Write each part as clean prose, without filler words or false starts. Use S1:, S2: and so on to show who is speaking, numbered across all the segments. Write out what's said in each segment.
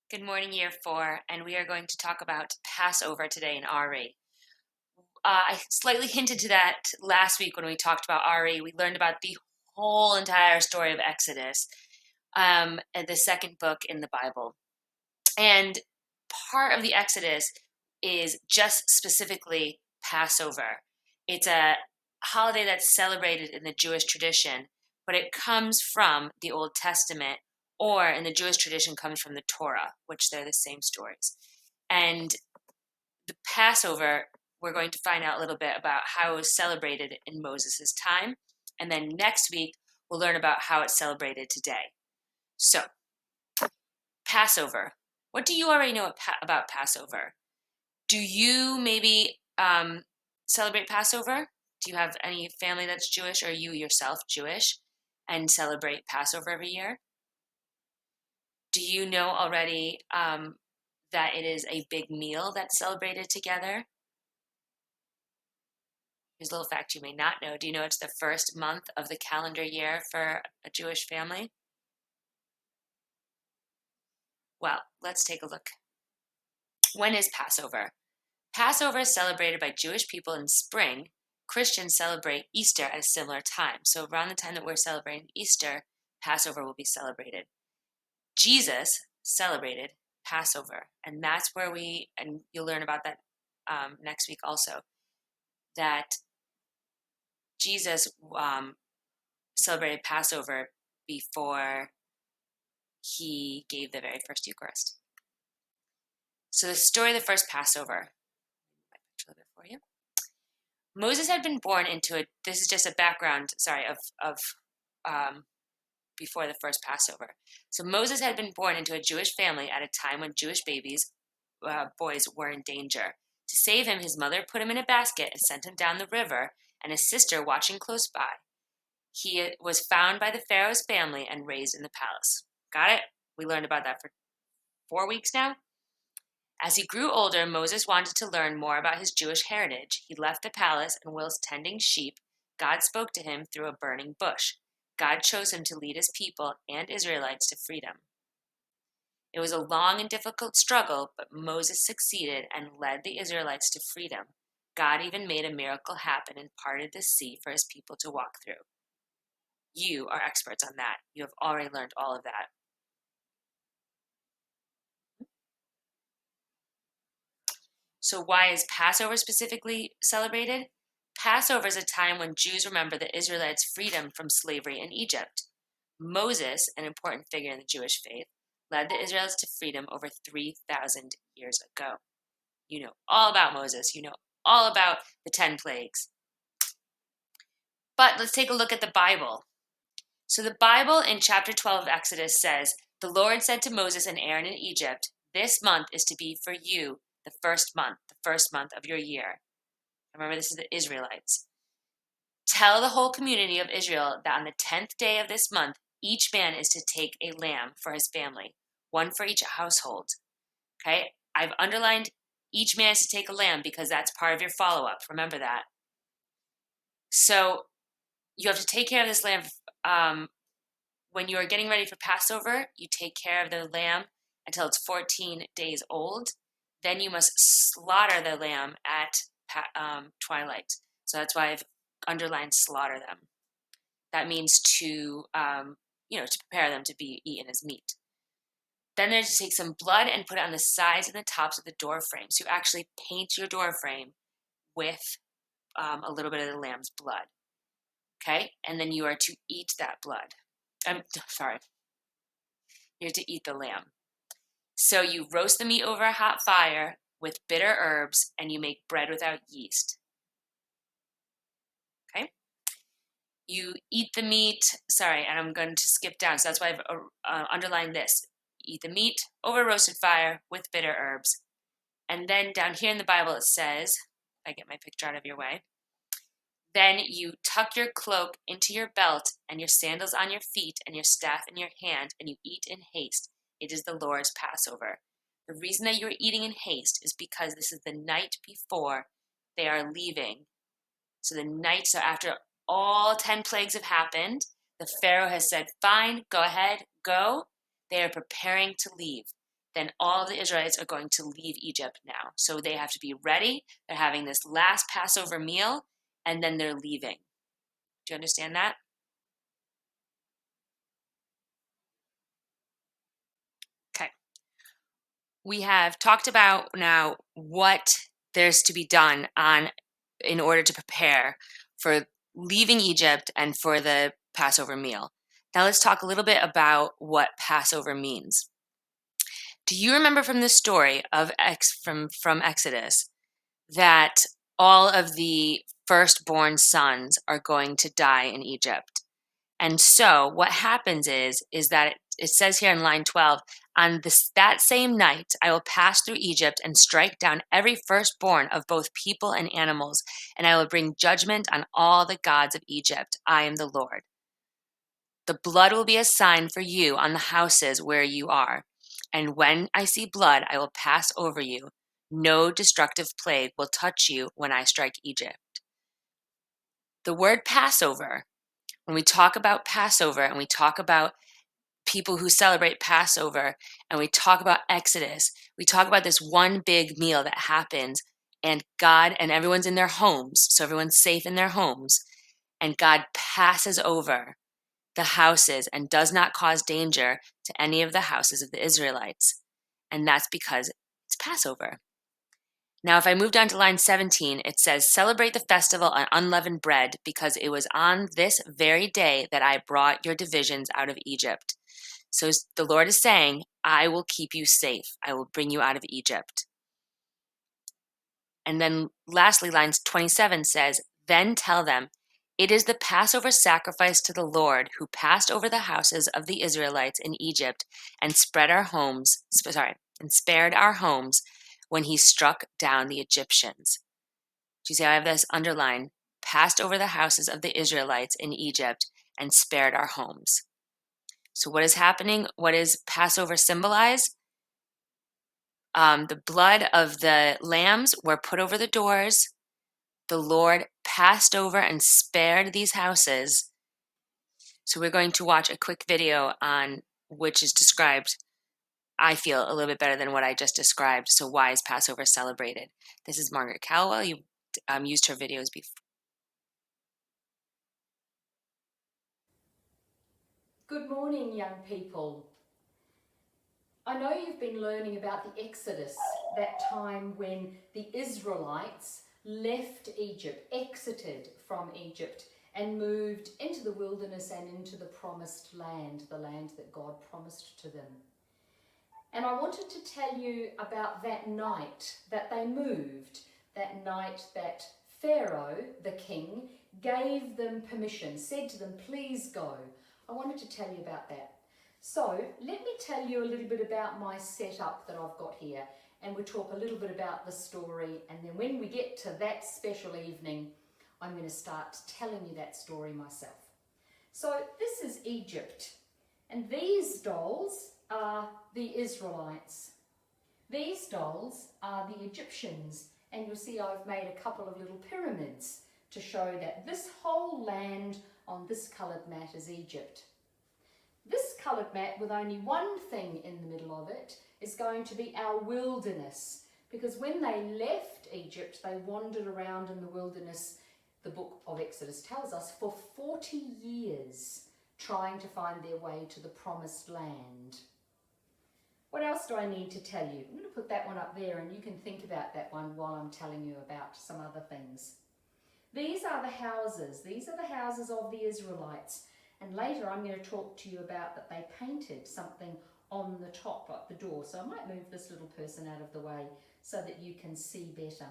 S1: Good morning, year four, and we are going to talk about Passover today in RE. I slightly hinted to that last week when we talked about RE. We learned about the whole entire story of Exodus, and the second book in the Bible. And part of the Exodus is just specifically Passover. It's a holiday that's celebrated in the Jewish tradition, but it comes from the Old Testament, or in the Jewish tradition comes from the Torah, which they're the same stories. And the Passover, we're going to find out a little bit about how it was celebrated in Moses' time. And then next week, we'll learn about how it's celebrated today. So, Passover. What do you already know about Passover? Do you maybe celebrate Passover? Do you have any family that's Jewish, or you yourself Jewish and celebrate Passover every year? Do you know already that it is a big meal that's celebrated together? Here's a little fact you may not know. Do you know it's the first month of the calendar year for a Jewish family? Well, let's take a look. When is Passover? Passover is celebrated by Jewish people in spring. Christians celebrate Easter at a similar time. So around the time that we're celebrating Easter, Passover will be celebrated. Jesus celebrated Passover, and that's where and you'll learn about that next week also, that Jesus celebrated Passover before he gave the very first Eucharist. So the story of the first Passover. I picture a little bit for you. Moses had been born into this is just a background, of before the first Passover. So Moses had been born into a Jewish family at a time when Jewish boys were in danger. To save him, his mother put him in a basket and sent him down the river, and his sister watching close by. He was found by the Pharaoh's family and raised in the palace. Got it? We learned about that for 4 weeks now. As he grew older, Moses wanted to learn more about his Jewish heritage. He left the palace, and whilst tending sheep, God spoke to him through a burning bush. God chose him to lead his people and Israelites to freedom. It was a long and difficult struggle, but Moses succeeded and led the Israelites to freedom. God even made a miracle happen and parted the sea for his people to walk through. You are experts on that. You have already learned all of that. So why is Passover specifically celebrated? Passover is a time when Jews remember the Israelites' freedom from slavery in Egypt. Moses, an important figure in the Jewish faith, led the Israelites to freedom over 3,000 years ago. You know all about Moses. You know all about the 10 plagues. But let's take a look at the Bible. So the Bible in chapter 12 of Exodus says, "The Lord said to Moses and Aaron in Egypt, 'This month is to be for you the first month of your year.'" Remember, this is the Israelites. "Tell the whole community of Israel that on the 10th day of this month, each man is to take a lamb for his family, one for each household." Okay, I've underlined each man is to take a lamb because that's part of your follow-up. Remember that. So you have to take care of this lamb. When you are getting ready for Passover, you take care of the lamb until it's 14 days old. Then you must slaughter the lamb at twilight. So that's why I've underlined slaughter them. That means to prepare them to be eaten as meat. Then there's to take some blood and put it on the sides and the tops of the door frame. So you actually paint your door frame with a little bit of the lamb's blood. Okay? And then you are to eat that blood. You're to eat the lamb. So you roast the meat over a hot fire with bitter herbs, and you make bread without yeast. Okay? You eat the meat. And I'm going to skip down. So that's why I've underlined this. Eat the meat over a roasted fire with bitter herbs. And then down here in the Bible it says, if I get my picture out of your way, "Then you tuck your cloak into your belt and your sandals on your feet and your staff in your hand, and you eat in haste. It is the Lord's Passover." The reason that you're eating in haste is because this is the night before they are leaving. So after all 10 plagues have happened, the Pharaoh has said, "Fine, go ahead, go." They are preparing to leave. then all of the Israelites are going to leave Egypt now. So they have to be ready. They're having this last Passover meal, and then they're leaving. Do you understand that? Okay. We have talked about now what there's to be done in order to prepare for leaving Egypt and for the Passover meal. Now let's talk a little bit about what Passover means. Do you remember from the story of from Exodus that all of the firstborn sons are going to die in Egypt? And so what happens is that it says here in line 12, on that same night, I will pass through Egypt and strike down every firstborn of both people and animals, and I will bring judgment on all the gods of Egypt. I am the Lord. The blood will be a sign for you on the houses where you are. And when I see blood, I will pass over you. No destructive plague will touch you when I strike Egypt. The word Passover, when we talk about Passover and we talk about people who celebrate Passover and we talk about Exodus, we talk about this one big meal that happens and God and everyone's in their homes. So everyone's safe in their homes and God passes over the houses and does not cause danger to any of the houses of the Israelites. And that's because it's Passover. Now, if I move down to line 17, it says, celebrate the festival on unleavened bread because it was on this very day that I brought your divisions out of Egypt. So the Lord is saying, I will keep you safe. I will bring you out of Egypt. And then lastly, line 27 says, then tell them, it is the Passover sacrifice to the Lord who passed over the houses of the Israelites in Egypt and spared our homes when he struck down the Egyptians. Do you see how I have this underlined? Passed over the houses of the Israelites in Egypt and spared our homes. So what is happening? What does Passover symbolize? The blood of the lambs were put over the doors. The Lord passed over and spared these houses. So we're going to watch a quick video on which is described, I feel, a little bit better than what I just described. So why is Passover celebrated? This is Margaret Caldwell. You used her videos before.
S2: Good morning, young people. I know you've been learning about the Exodus, that time when the Israelites left Egypt, exited from Egypt, and moved into the wilderness and into the promised land, the land that God promised to them. And I wanted to tell you about that night that they moved, that night that Pharaoh, the king, gave them permission, said to them, please go. I wanted to tell you about that. So let me tell you a little bit about my setup that I've got here, and we'll talk a little bit about the story, and then when we get to that special evening, I'm going to start telling you that story myself. So this is Egypt, and these dolls are the Israelites. These dolls are the Egyptians, and you'll see I've made a couple of little pyramids to show that this whole land on this coloured mat is Egypt. This coloured mat with only one thing in the middle of it is going to be our wilderness, because when they left Egypt, they wandered around in the wilderness, the book of Exodus tells us, for 40 years, trying to find their way to the promised land. What else do I need to tell you? I'm going to put that one up there and you can think about that one while I'm telling you about some other things. These are the houses. These are the houses of the Israelites. And later I'm going to talk to you about that they painted something on the top, like the door. So I might move this little person out of the way so that you can see better.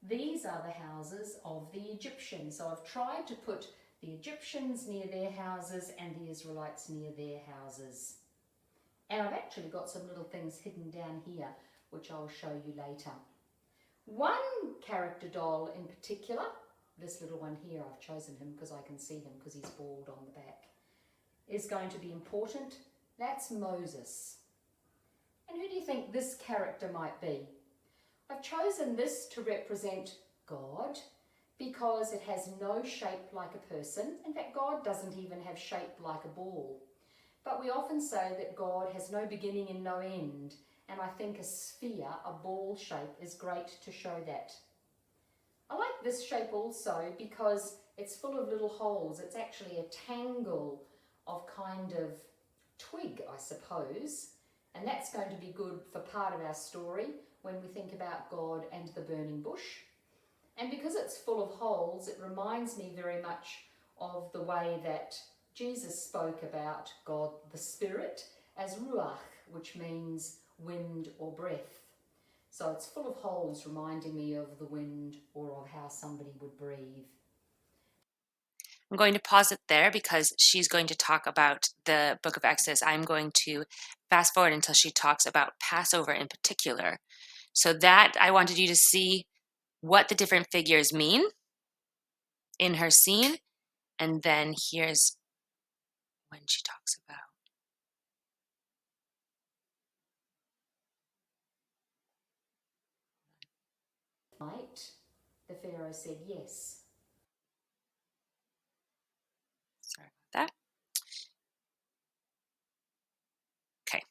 S2: These are the houses of the Egyptians. So I've tried to put the Egyptians near their houses and the Israelites near their houses. And I've actually got some little things hidden down here, which I'll show you later. One character doll in particular, this little one here, I've chosen him because I can see him because he's bald on the back, is going to be important. That's Moses. And who do you think this character might be? I've chosen this to represent God because it has no shape like a person. In fact, God doesn't even have shape like a ball. But we often say that God has no beginning and no end, and I think a sphere, a ball shape, is great to show that. I like this shape also because it's full of little holes. It's actually a tangle of kind of twig, I suppose, and that's going to be good for part of our story when we think about God and the burning bush. And because it's full of holes, it reminds me very much of the way that Jesus spoke about God the Spirit as ruach, which means wind or breath. So it's full of holes, reminding me of the wind or of how somebody would breathe.
S1: I'm going to pause it there because she's going to talk about the book of Exodus. I'm going to fast forward until she talks about Passover in particular. So that I wanted you to see what the different figures mean in her scene. And then here's when she talks about.
S2: Night, the Pharaoh said yes.
S1: Sorry about that. Okay,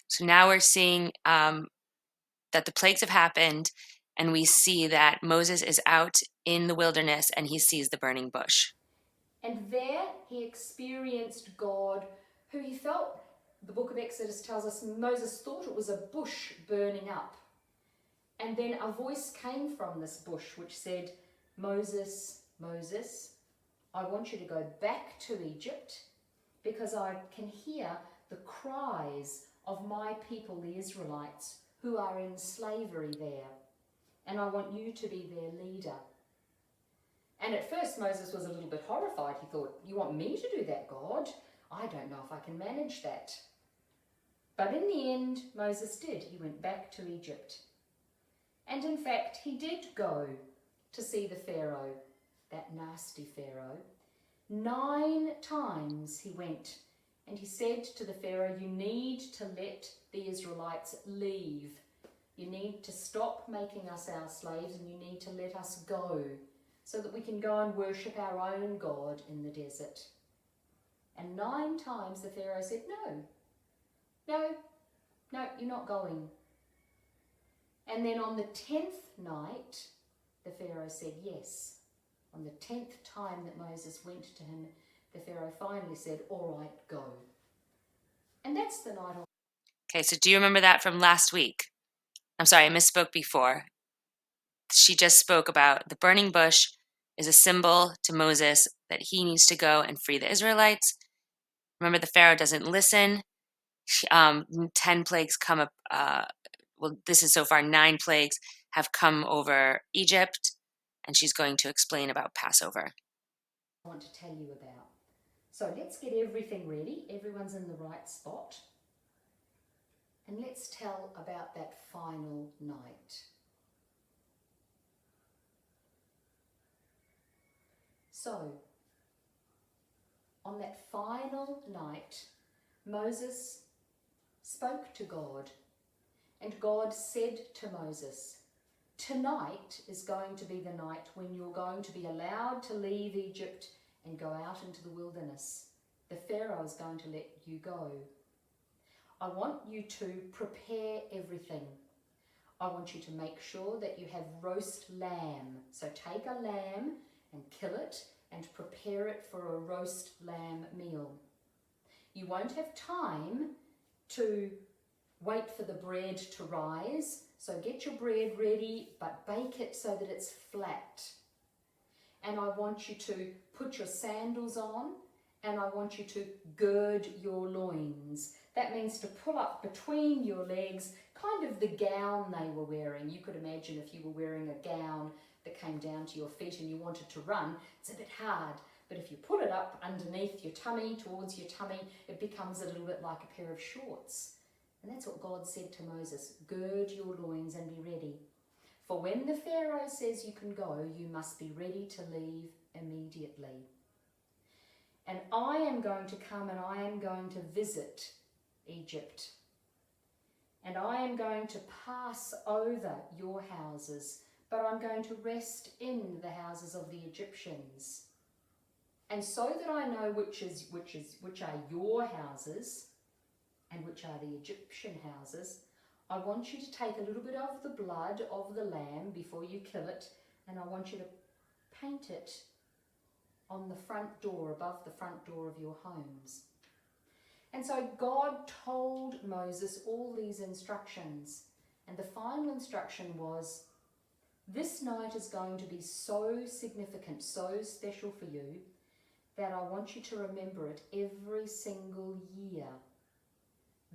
S1: so now we're seeing that the plagues have happened, and we see that Moses is out in the wilderness and he sees the burning bush.
S2: And there he experienced God, who he felt, the book of Exodus tells us, Moses thought it was a bush burning up. And then a voice came from this bush which said, Moses, Moses, I want you to go back to Egypt because I can hear the cries of my people, the Israelites, who are in slavery there. And I want you to be their leader. And at first Moses was a little bit horrified. He thought, you want me to do that, God? I don't know if I can manage that. But in the end, Moses did. He went back to Egypt. And in fact, he did go to see the Pharaoh, that nasty Pharaoh. 9 times he went, and he said to the Pharaoh, you need to let the Israelites leave. You need to stop making us our slaves, and you need to let us go so that we can go and worship our own God in the desert. And 9 times the Pharaoh said, no, you're not going. And then on the 10th night, the Pharaoh said yes. On the 10th time that Moses went to him, the Pharaoh finally said, all right, go. And that's the night of...
S1: Okay, so do you remember that from last week? I'm sorry, I misspoke before. She just spoke about the burning bush is a symbol to Moses that he needs to go and free the Israelites. Remember, the Pharaoh doesn't listen. 10 plagues come up. Well, this is so far 9 plagues have come over Egypt, and she's going to explain about Passover.
S2: I want to tell you about. So let's get everything ready. Everyone's in the right spot. And let's tell about that final night. So, on that final night, Moses spoke to God, and God said to Moses, tonight is going to be the night when you're going to be allowed to leave Egypt and go out into the wilderness. The Pharaoh is going to let you go. I want you to prepare everything. I want you to make sure that you have roast lamb. So take a lamb and kill it and prepare it for a roast lamb meal. You won't have time to wait for the bread to rise, so get your bread ready, but bake it so that it's flat. And I want you to put your sandals on, and I want you to gird your loins. That means to pull up between your legs, kind of the gown they were wearing. You could imagine if you were wearing a gown that came down to your feet and you wanted to run, it's a bit hard. But if you put it up underneath your tummy, towards your tummy, it becomes a little bit like a pair of shorts. And that's what God said to Moses, gird your loins and be ready. For when the Pharaoh says you can go, you must be ready to leave immediately. And I am going to come and I am going to visit Egypt. And I am going to pass over your houses, but I'm going to rest in the houses of the Egyptians. And so that I know which are your houses and which are the Egyptian houses, I want you to take a little bit of the blood of the lamb before you kill it, and I want you to paint it on the front door, above the front door of your homes. And so God told Moses all these instructions, and the final instruction was, this night is going to be so significant, so special for you, that I want you to remember it every single year.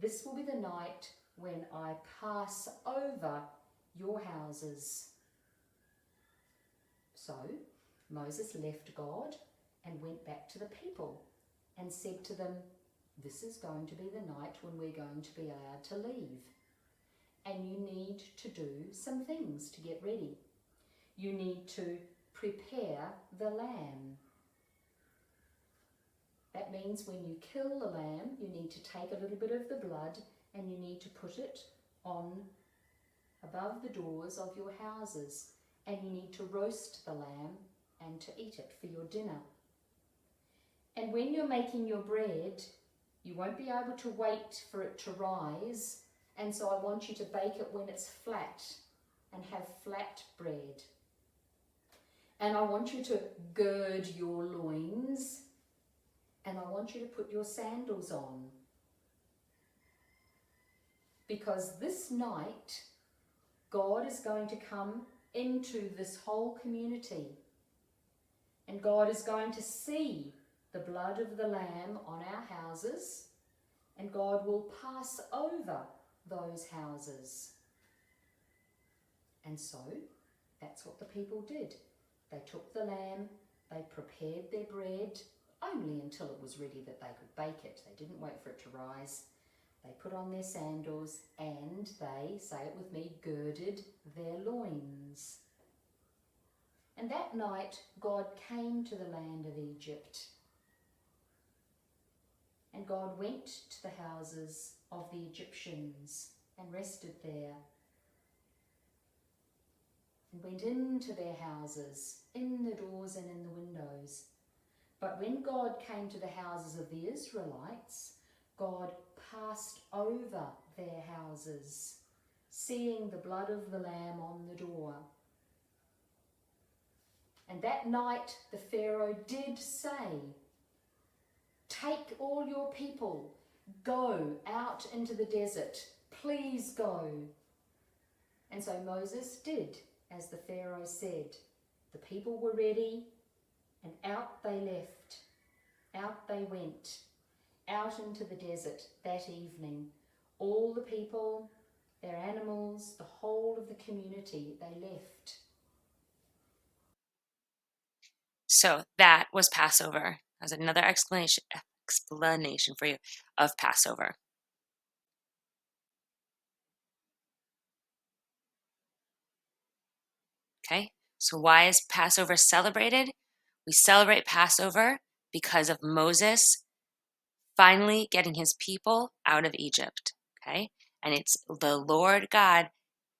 S2: This will be the night when I pass over your houses. So Moses left God and went back to the people and said to them, this is going to be the night when we're going to be allowed to leave. And you need to do some things to get ready. You need to prepare the lamb. That means when you kill the lamb, you need to take a little bit of the blood and you need to put it on above the doors of your houses, and you need to roast the lamb and to eat it for your dinner. And when you're making your bread, you won't be able to wait for it to rise, and so I want you to bake it when it's flat and have flat bread. And I want you to gird your loins, and I want you to put your sandals on. Because this night, God is going to come into this whole community, and God is going to see the blood of the lamb on our houses, and God will pass over those houses. And so that's what the people did. They took the lamb, they prepared their bread, only until it was ready that they could bake it. They didn't wait for it to rise. They put on their sandals and they, say it with me, girded their loins. And that night God came to the land of Egypt. And God went to the houses of the Egyptians and rested there. And went into their houses, in the doors and in the windows. But when God came to the houses of the Israelites, God passed over their houses, seeing the blood of the lamb on the door. And that night the Pharaoh did say, take all your people, go out into the desert, please go. And so Moses did as the Pharaoh said. The people were ready, and out they left, out they went, out into the desert that evening. All the people, their animals, the whole of the community, they left.
S1: So that was Passover. As another explanation for you of Passover. Okay, so why is Passover celebrated? We celebrate Passover because of Moses finally getting his people out of Egypt. Okay, and it's the Lord God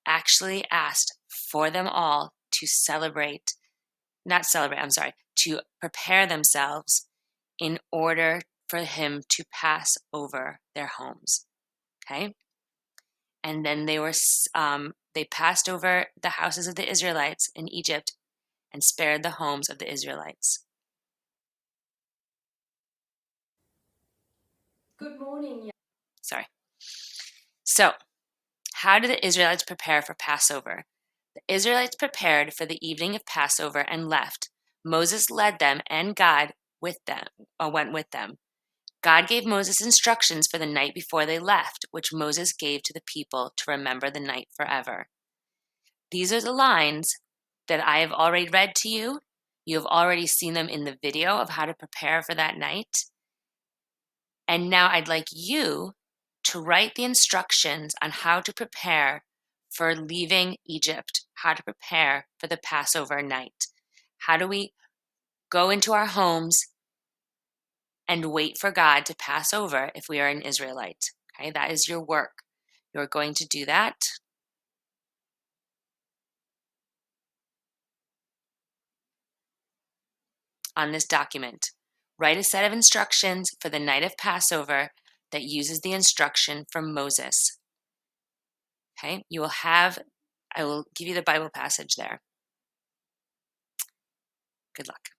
S1: actually asked for them all to to prepare themselves in order for him to pass over their homes. Okay, and then they passed over the houses of the Israelites in Egypt and spared the homes of the Israelites.
S2: Good morning.
S1: Sorry. So, how did the Israelites prepare for Passover? The Israelites prepared for the evening of Passover and left. Moses led them, and God went with them. God gave Moses instructions for the night before they left, which Moses gave to the people to remember the night forever. These are the lines that I have already read to you. You have already seen them in the video of how to prepare for that night. And now I'd like you to write the instructions on how to prepare for leaving Egypt, how to prepare for the Passover night. How do we go into our homes and wait for God to pass over if we are an Israelite? Okay, that is your work. You're going to do that. On this document, write a set of instructions for the night of Passover that uses the instruction from Moses. Okay, I will give you the Bible passage there. Good luck.